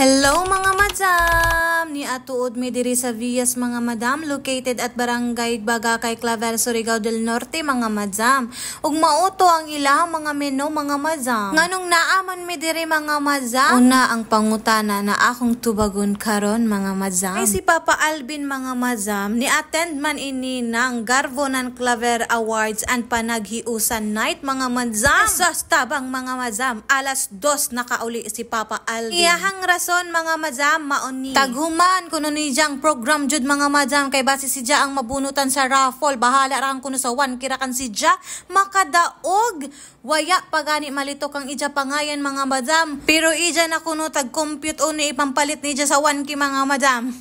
Hello mga madam! Ni atuod mi diri sa Villas mga madam, located at Barangay Bagakay, Clavel, Surigao del Norte mga madam. Ug mauto ang ilang mga menu mga madam. Nganong naaman mi diri mga madam? Una ang pangutana na akong tubagon karon mga madam. Ay si Papa Alvin mga madam, ni attend man ini ng Garvonan Claver Awards and Panaghiusan Night mga madam. Sos tabang mga madam, alas 2 nakauli si Papa Alvin. Iyahang rason mga madam mauni taghuman kuno ni jang program jud mga madam kay base si ja ang mabunutan sa raffle, bahala ra kuno sa 1 kirakan si ja makadaog waya pagani malito kang ija pangayan mga madam, pero ija na kuno tag compute uni ipampalit ni ja sa 1 ki mga madam.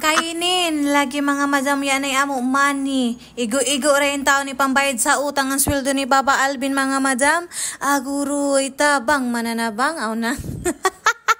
Kainin lagi mga madam yan ay amo money. Igo-igo rin tao ni pambayad sa utang ang sweldo ni Papa Alvin mga madam. Aguro itabang mananabang aw na.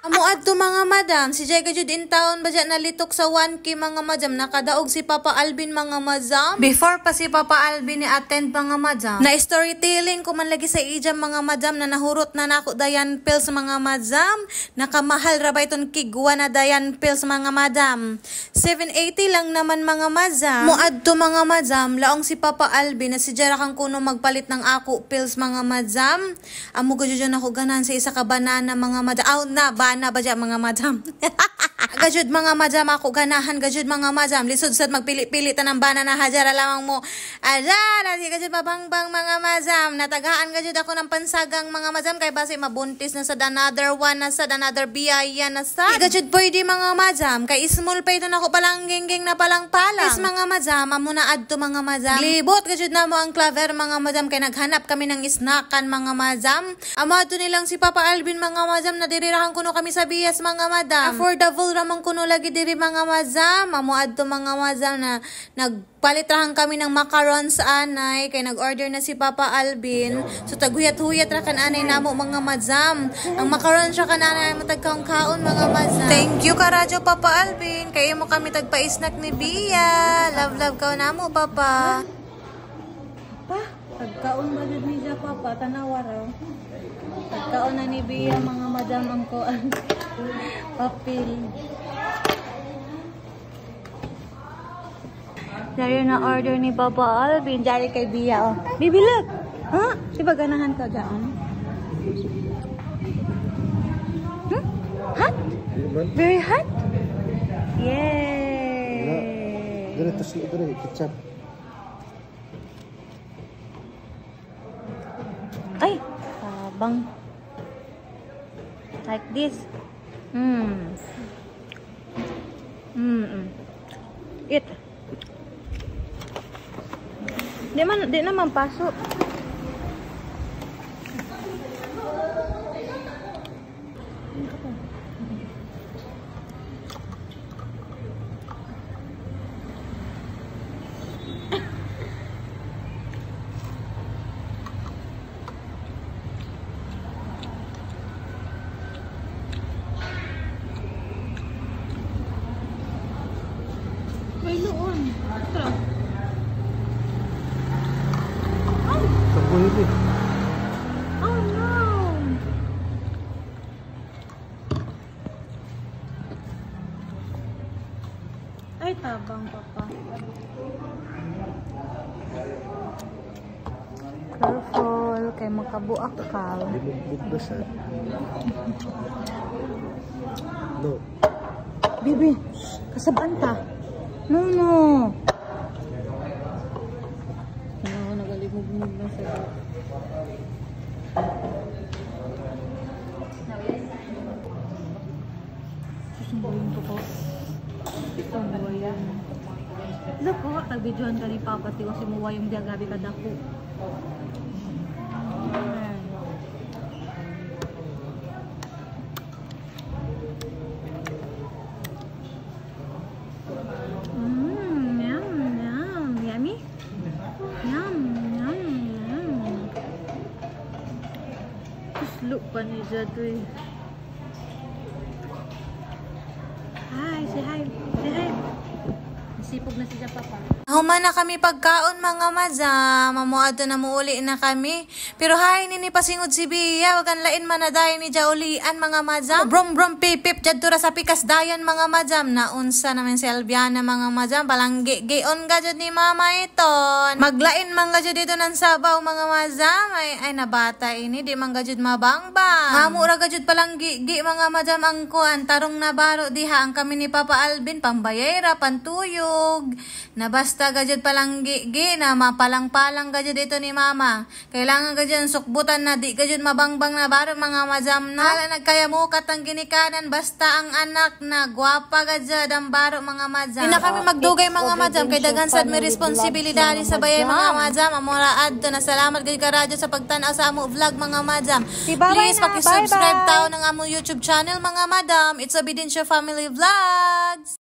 Amo adto mga madam, si Jay jud in town ba dyan nalitok sa 1K mga madam, nakadaog si Papa Alvin mga madam. Before pa si Papa Alvin ni attend mga madam, na storytelling ko man lagi sa ija mga madam na nahurot na nako dayan pills mga madam. Nakamahal ra ba iton kigwa na dayan pills mga madam. 780 lang naman mga madam. Mo adto mga madam, laong si Papa Alvin na si Jara kang kuno magpalit ng ako pills mga madam. Amo gud ako ganan sa isa ka banana mga madam. Aw na na ba dyan mga madam? Gajud mga madam ako ganahan gajud mga madam lisod sad magpili-pili ta ng banana hajara lamang mo ajara di gajud mabangbang mga madam natagaan gajud ako ng pansagang mga madam kay base mabuntis na sa another one na sa another biyaya na sa gajud pwede mga madam kay small pa ito nako palang gingging na palang is mga madam amo na adto mga madam libot gajud na mo ang Claver mga madam kay naghanap kami ng snackan mga madam amo adto nilang si Papa Alvin mga madam na dirirahan kuno kami sa Villas mga madam affordable ramang kuno lagi diri mga madam amo adto mga madam na nagpalit rahan kami ng macaron sa anay kay nag-order na si Papa Alvin so taghuyat-huyat ra kan anay namo mga madam ang macaron siya kananay matag kaon mga madam. Thank you karadyo Papa Alvin kay imo kami tagpa-snack ni Bia, love ka namo papa. Pa tagkaon ba jud ni siya papa tanawa raw tagkaon na ni Bia mga madam ang koan papel. Dari na order ni Papa Alvin, dari kay Bia oh. Bibi look. Ha? Siba ganahan ka dyan? Hot? Very hot? Yay! Dari tos dari kecap. Ay, sabang. Like this. It. Di naman pasok. May loon. Ito. Pwede. Oh no! Ay, tabang papa. Careful, kay makabuak ka. Bibugbog na siya. No. Bibi, kasabaan ta. No. Nagalimog-mog na siya. Susunduin ko po. Ito, buwaya. Look po, nag-videohan ka ni Papa. Tiwa si Muwa yung diagabi ka dako. Look pa ni Jadwe. Hi, say hi. Say hi. Sipog na siya papa. Human na kami pagkaon mga madam, mamuado na muuli na kami. Pero hay nini pasingod si Bia, wagan lain manaday ni Jaulian mga madam. Brom pipip jadtura sa pikas dayan mga madam. Naunsa naman si Albiana mga madam, balanggi gion gajud ni mama iton. Maglain man gajud dito ng sabaw mga madam. Ay nabata ini di man gajud mabangbang. Amo ra gajud palanggi mga madam ang kuan tarong nabaro diha ang kami ni Papa Alvin pambayera pantuyog. Basta gajud palang na mapalang-palang gajud dito ni mama. Kailangan gajud sukbutan na di gajud mabangbang na baro mga madam na. Hala nagkayamukat ang ginikanan basta ang anak na gwapa gajud ang baro mga madam. Hindi na kami magdugay mga madam kay daghan sad may responsibilidad sa bayay mga madam. Amora adto na salamat gid ka radyo sa pagtan-aw sa amo vlog mga madam. Please paki-subscribe taw ng amo YouTube channel mga madam. It's Obedientia Family Vlogs.